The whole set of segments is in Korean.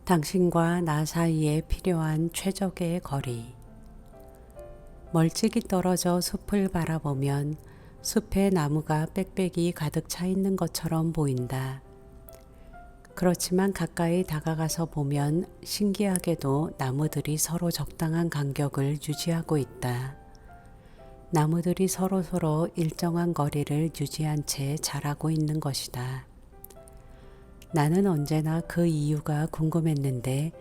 당신과 나 사이에 필요한 최적의 거리. 멀찍이 떨어져 숲을 바라보면 숲에 나무가 빽빽이 가득 차 있는 것처럼 보인다. 그렇지만 가까이 다가가서 보면 신기하게도 나무들이 서로 적당한 간격을 유지하고 있다. 나무들이 서로서로 일정한 거리를 유지한 채 자라고 있는 것이다. 나는 언제나 그 이유가 궁금했는데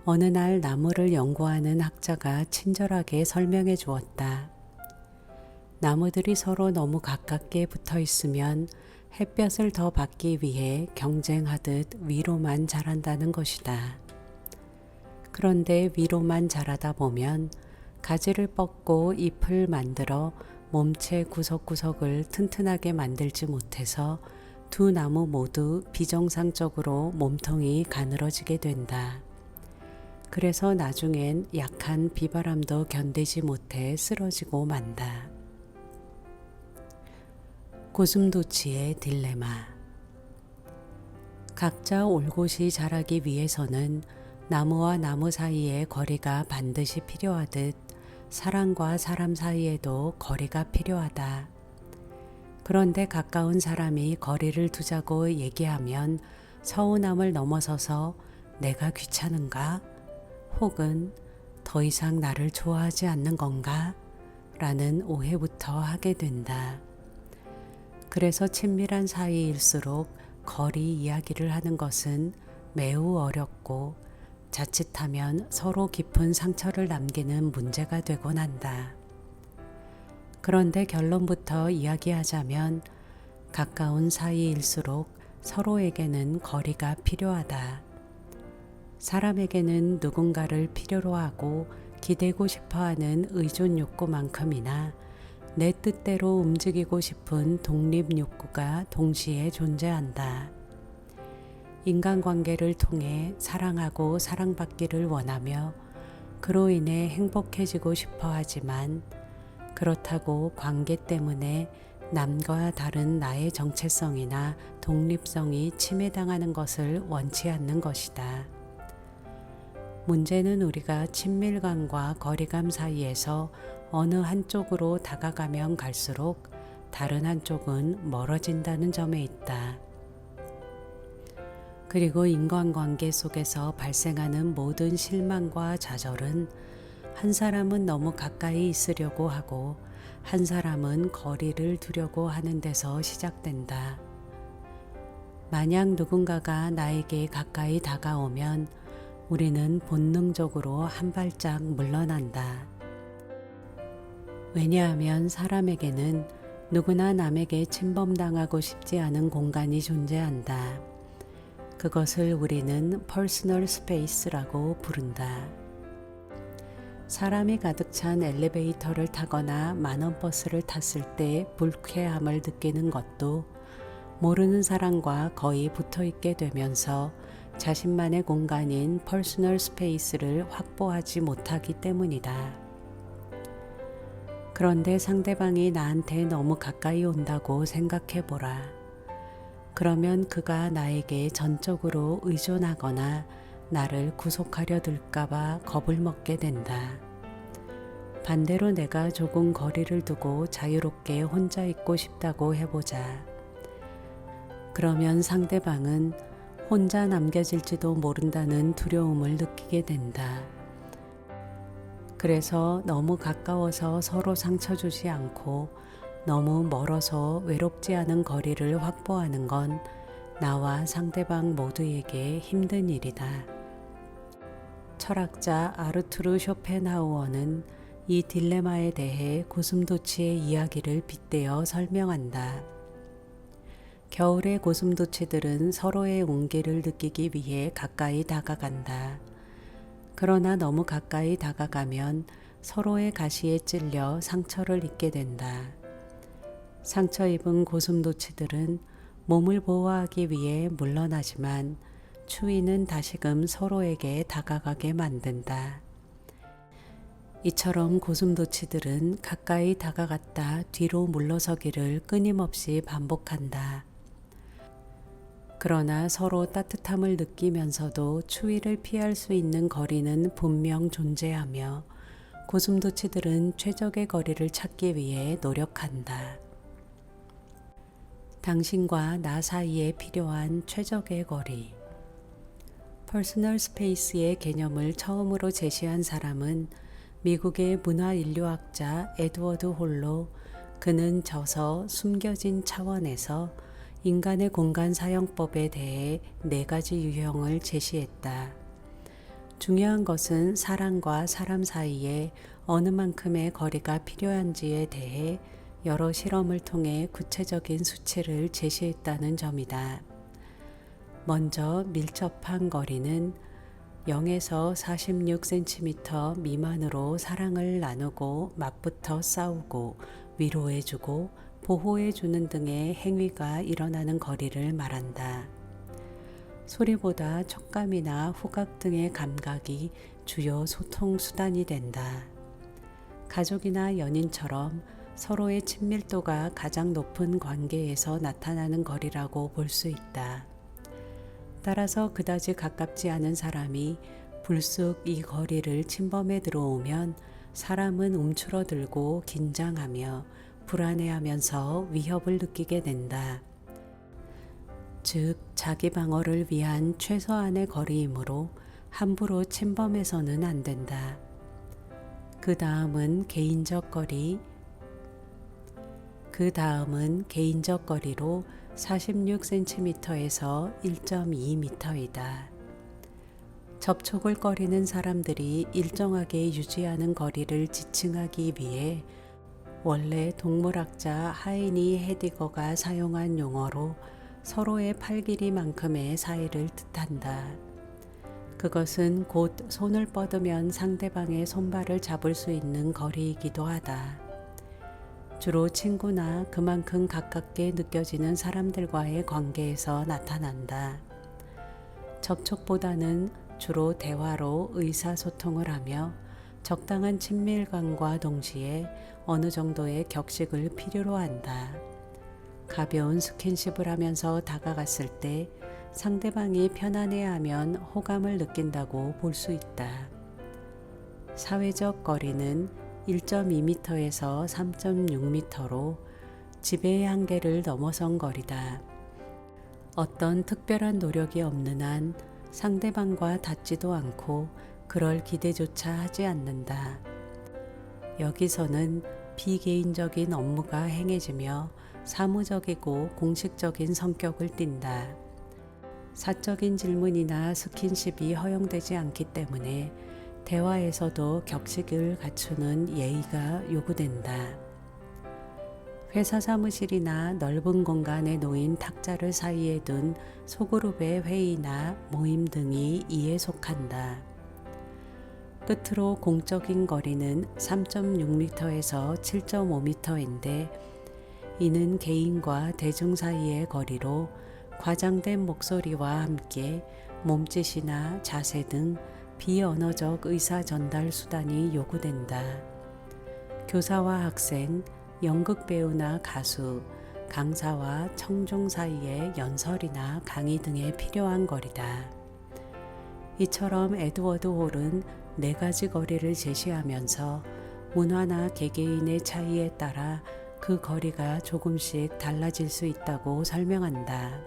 어느 날 나무를 연구하는 학자가 친절하게 설명해 주었다. 나무들이 서로 너무 가깝게 붙어 있으면 햇볕을 더 받기 위해 경쟁하듯 위로만 자란다는 것이다. 그런데 위로만 자라다 보면 가지를 뻗고 잎을 만들어 몸체 구석구석을 튼튼하게 만들지 못해서 두 나무 모두 비정상적으로 몸통이 가늘어지게 된다. 그래서 나중엔 약한 비바람도 견디지 못해 쓰러지고 만다. 고슴도치의 딜레마. 각자 올곧이 자라기 위해서는 나무와 나무 사이의 거리가 반드시 필요하듯 사람과 사람 사이에도 거리가 필요하다. 그런데 가까운 사람이 거리를 두자고 얘기하면 서운함을 넘어서서 내가 귀찮은가? 혹은 더 이상 나를 좋아하지 않는 건가? 라는 오해부터 하게 된다. 그래서 친밀한 사이일수록 거리 이야기를 하는 것은 매우 어렵고 자칫하면 서로 깊은 상처를 남기는 문제가 되곤 한다. 그런데 결론부터 이야기하자면 가까운 사이일수록 서로에게는 거리가 필요하다. 사람에게는 누군가를 필요로 하고 기대고 싶어하는 의존 욕구만큼이나 내 뜻대로 움직이고 싶은 독립 욕구가 동시에 존재한다. 인간관계를 통해 사랑하고 사랑받기를 원하며 그로 인해 행복해지고 싶어 하지만 그렇다고 관계 때문에 남과 다른 나의 정체성이나 독립성이 침해당하는 것을 원치 않는 것이다. 문제는 우리가 친밀감과 거리감 사이에서 어느 한쪽으로 다가가면 갈수록 다른 한쪽은 멀어진다는 점에 있다. 그리고 인간관계 속에서 발생하는 모든 실망과 좌절은 한 사람은 너무 가까이 있으려고 하고 한 사람은 거리를 두려고 하는 데서 시작된다. 만약 누군가가 나에게 가까이 다가오면 우리는 본능적으로 한 발짝 물러난다. 왜냐하면 사람에게는 누구나 남에게 침범당하고 싶지 않은 공간이 존재한다. 그것을 우리는 퍼스널 스페이스라고 부른다. 사람이 가득 찬 엘리베이터를 타거나 만원버스를 탔을 때 불쾌함을 느끼는 것도 모르는 사람과 거의 붙어 있게 되면서 자신만의 공간인 퍼스널 스페이스를 확보하지 못하기 때문이다. 그런데 상대방이 나한테 너무 가까이 온다고 생각해 보라. 그러면 그가 나에게 전적으로 의존하거나 나를 구속하려 들까봐 겁을 먹게 된다. 반대로 내가 조금 거리를 두고 자유롭게 혼자 있고 싶다고 해보자. 그러면 상대방은 혼자 남겨질지도 모른다는 두려움을 느끼게 된다. 그래서 너무 가까워서 서로 상처 주지 않고 너무 멀어서 외롭지 않은 거리를 확보하는 건 나와 상대방 모두에게 힘든 일이다. 철학자 아르투르 쇼펜하우어는 이 딜레마에 대해 고슴도치의 이야기를 빗대어 설명한다. 겨울의 고슴도치들은 서로의 온기를 느끼기 위해 가까이 다가간다. 그러나 너무 가까이 다가가면 서로의 가시에 찔려 상처를 입게 된다. 상처 입은 고슴도치들은 몸을 보호하기 위해 물러나지만 추위는 다시금 서로에게 다가가게 만든다. 이처럼 고슴도치들은 가까이 다가갔다 뒤로 물러서기를 끊임없이 반복한다. 그러나 서로 따뜻함을 느끼면서도 추위를 피할 수 있는 거리는 분명 존재하며 고슴도치들은 최적의 거리를 찾기 위해 노력한다. 당신과 나 사이에 필요한 최적의 거리. 퍼스널 스페이스의 개념을 처음으로 제시한 사람은 미국의 문화인류학자 에드워드 홀로. 그는 저서 숨겨진 차원에서 인간의 공간 사용법에 대해 4가지 유형을 제시했다. 중요한 것은 사람과 사람 사이에 어느 만큼의 거리가 필요한지에 대해 여러 실험을 통해 구체적인 수치를 제시했다는 점이다. 먼저 밀접한 거리는 0에서 46cm 미만으로 사랑을 나누고 맞붙어 싸우고 위로해주고 보호해주는 등의 행위가 일어나는 거리를 말한다. 소리보다 촉감이나 후각 등의 감각이 주요 소통 수단이 된다. 가족이나 연인처럼 서로의 친밀도가 가장 높은 관계에서 나타나는 거리라고 볼 수 있다. 따라서 그다지 가깝지 않은 사람이 불쑥 이 거리를 침범해 들어오면 사람은 움츠러들고 긴장하며 불안해하면서 위협을 느끼게 된다. 즉, 자기 방어를 위한 최소한의 거리이므로 함부로 침범해서는 안 된다. 그 다음은 개인적 거리로 46cm에서 1.2m이다. 접촉을 꺼리는 사람들이 일정하게 유지하는 거리를 지칭하기 위해 원래 동물학자 하이니 헤디거가 사용한 용어로 서로의 팔 길이만큼의 사이를 뜻한다. 그것은 곧 손을 뻗으면 상대방의 손발을 잡을 수 있는 거리이기도 하다. 주로 친구나 그만큼 가깝게 느껴지는 사람들과의 관계에서 나타난다. 접촉보다는 주로 대화로 의사소통을 하며 적당한 친밀감과 동시에 어느 정도의 격식을 필요로 한다. 가벼운 스킨십을 하면서 다가갔을 때 상대방이 편안해하면 호감을 느낀다고 볼 수 있다. 사회적 거리는 1.2m에서 3.6m로 지배의 한계를 넘어선 거리다. 어떤 특별한 노력이 없는 한 상대방과 닿지도 않고 그럴 기대조차 하지 않는다. 여기서는 비개인적인 업무가 행해지며 사무적이고 공식적인 성격을 띈다. 사적인 질문이나 스킨십이 허용되지 않기 때문에 대화에서도 격식을 갖추는 예의가 요구된다. 회사 사무실이나 넓은 공간에 놓인 탁자를 사이에 둔 소그룹의 회의나 모임 등이 이에 속한다. 끝으로 공적인 거리는 3.6m에서 7.5m인데 이는 개인과 대중 사이의 거리로 과장된 목소리와 함께 몸짓이나 자세 등 비언어적 의사 전달 수단이 요구된다. 교사와 학생, 연극 배우나 가수, 강사와 청중 사이의 연설이나 강의 등에 필요한 거리다. 이처럼 에드워드 홀은 4가지 거리를 제시하면서 문화나 개개인의 차이에 따라 그 거리가 조금씩 달라질 수 있다고 설명한다.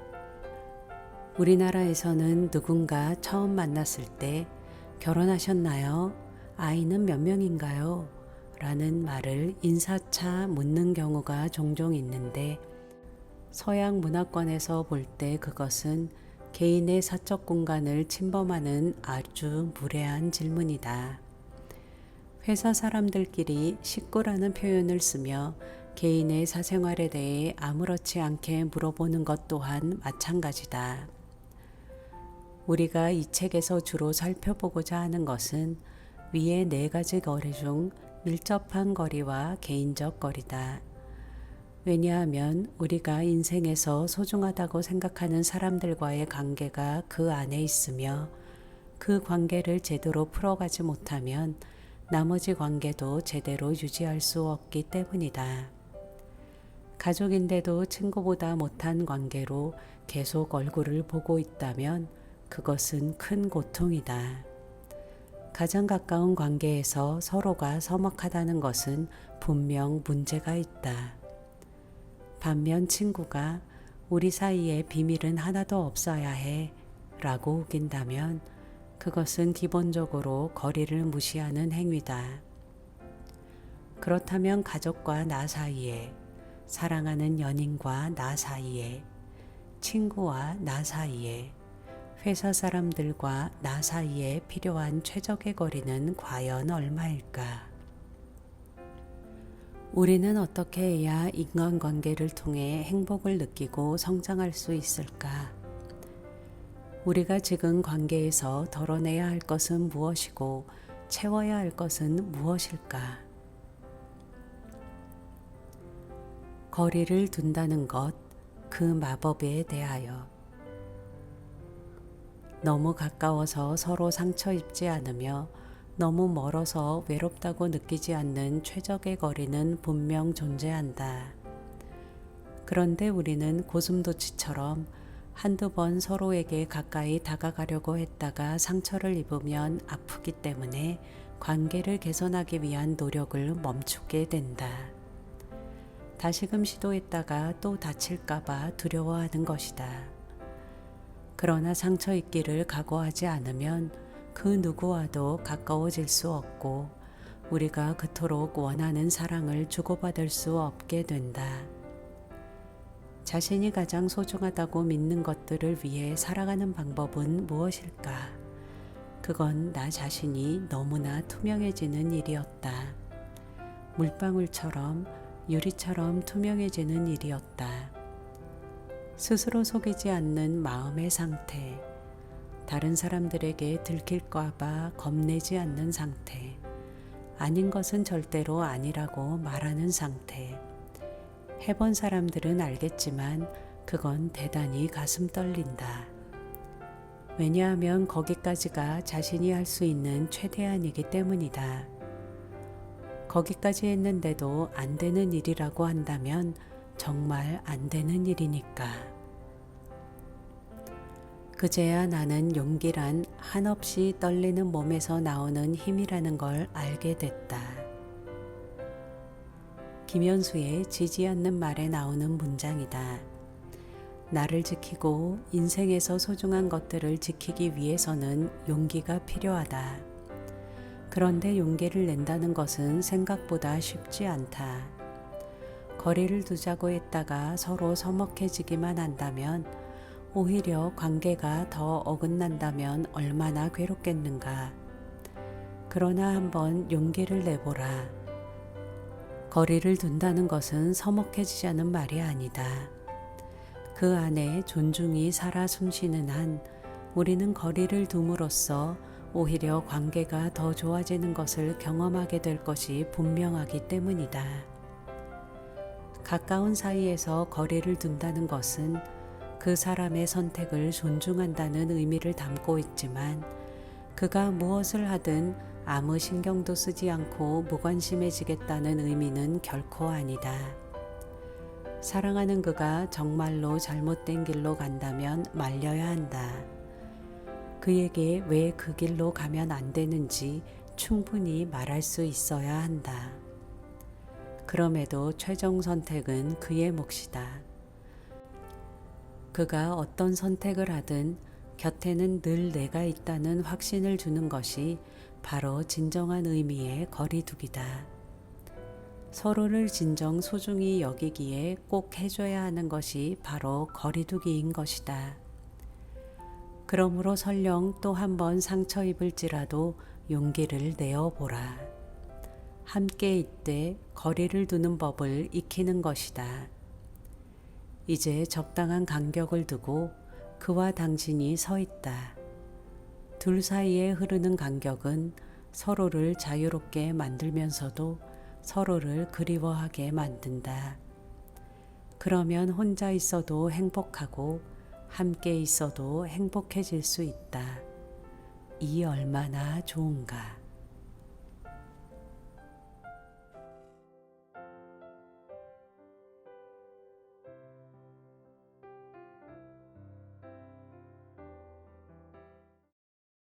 우리나라에서는 누군가 처음 만났을 때 결혼하셨나요? 아이는 몇 명인가요? 라는 말을 인사차 묻는 경우가 종종 있는데 서양 문화권에서 볼 때 그것은 개인의 사적 공간을 침범하는 아주 무례한 질문이다. 회사 사람들끼리 식구라는 표현을 쓰며 개인의 사생활에 대해 아무렇지 않게 물어보는 것 또한 마찬가지다. 우리가 이 책에서 주로 살펴보고자 하는 것은 위의 4가지 거리 중 밀접한 거리와 개인적 거리다. 왜냐하면 우리가 인생에서 소중하다고 생각하는 사람들과의 관계가 그 안에 있으며 그 관계를 제대로 풀어가지 못하면 나머지 관계도 제대로 유지할 수 없기 때문이다. 가족인데도 친구보다 못한 관계로 계속 얼굴을 보고 있다면 그것은 큰 고통이다. 가장 가까운 관계에서 서로가 서먹하다는 것은 분명 문제가 있다. 반면 친구가 우리 사이에 비밀은 하나도 없어야 해 라고 우긴다면 그것은 기본적으로 거리를 무시하는 행위다. 그렇다면 가족과 나 사이에, 사랑하는 연인과 나 사이에, 친구와 나 사이에, 회사 사람들과 나 사이에 필요한 최적의 거리는 과연 얼마일까? 우리는 어떻게 해야 인간관계를 통해 행복을 느끼고 성장할 수 있을까? 우리가 지금 관계에서 덜어내야 할 것은 무엇이고 채워야 할 것은 무엇일까? 거리를 둔다는 것, 그 마법에 대하여. 너무 가까워서 서로 상처 입지 않으며 너무 멀어서 외롭다고 느끼지 않는 최적의 거리는 분명 존재한다. 그런데 우리는 고슴도치처럼 한두 번 서로에게 가까이 다가가려고 했다가 상처를 입으면 아프기 때문에 관계를 개선하기 위한 노력을 멈추게 된다. 다시금 시도했다가 또 다칠까봐 두려워하는 것이다. 그러나 상처 입기를 각오하지 않으면 그 누구와도 가까워질 수 없고 우리가 그토록 원하는 사랑을 주고받을 수 없게 된다. 자신이 가장 소중하다고 믿는 것들을 위해 살아가는 방법은 무엇일까? 그건 나 자신이 너무나 투명해지는 일이었다. 물방울처럼 유리처럼 투명해지는 일이었다. 스스로 속이지 않는 마음의 상태, 다른 사람들에게 들킬까봐 겁내지 않는 상태, 아닌 것은 절대로 아니라고 말하는 상태. 해본 사람들은 알겠지만 그건 대단히 가슴 떨린다. 왜냐하면 거기까지가 자신이 할 수 있는 최대한이기 때문이다. 거기까지 했는데도 안 되는 일이라고 한다면 정말 안 되는 일이니까. 그제야 나는 용기란 한없이 떨리는 몸에서 나오는 힘이라는 걸 알게 됐다. 김현수의 지지 않는 말에 나오는 문장이다. 나를 지키고 인생에서 소중한 것들을 지키기 위해서는 용기가 필요하다. 그런데 용기를 낸다는 것은 생각보다 쉽지 않다. 거리를 두자고 했다가 서로 서먹해지기만 한다면, 오히려 관계가 더 어긋난다면 얼마나 괴롭겠는가. 그러나 한번 용기를 내보라. 거리를 둔다는 것은 서먹해지자는 말이 아니다. 그 안에 존중이 살아 숨쉬는 한 우리는 거리를 둠으로써 오히려 관계가 더 좋아지는 것을 경험하게 될 것이 분명하기 때문이다. 가까운 사이에서 거리를 둔다는 것은 그 사람의 선택을 존중한다는 의미를 담고 있지만 그가 무엇을 하든 아무 신경도 쓰지 않고 무관심해지겠다는 의미는 결코 아니다. 사랑하는 그가 정말로 잘못된 길로 간다면 말려야 한다. 그에게 왜 그 길로 가면 안 되는지 충분히 말할 수 있어야 한다. 그럼에도 최종 선택은 그의 몫이다. 그가 어떤 선택을 하든 곁에는 늘 내가 있다는 확신을 주는 것이 바로 진정한 의미의 거리두기다. 서로를 진정 소중히 여기기에 꼭 해줘야 하는 것이 바로 거리두기인 것이다. 그러므로 설령 또 한 번 상처 입을지라도 용기를 내어보라. 함께 있되 거리를 두는 법을 익히는 것이다. 이제 적당한 간격을 두고 그와 당신이 서 있다. 둘 사이에 흐르는 간격은 서로를 자유롭게 만들면서도 서로를 그리워하게 만든다. 그러면 혼자 있어도 행복하고 함께 있어도 행복해질 수 있다. 이 얼마나 좋은가.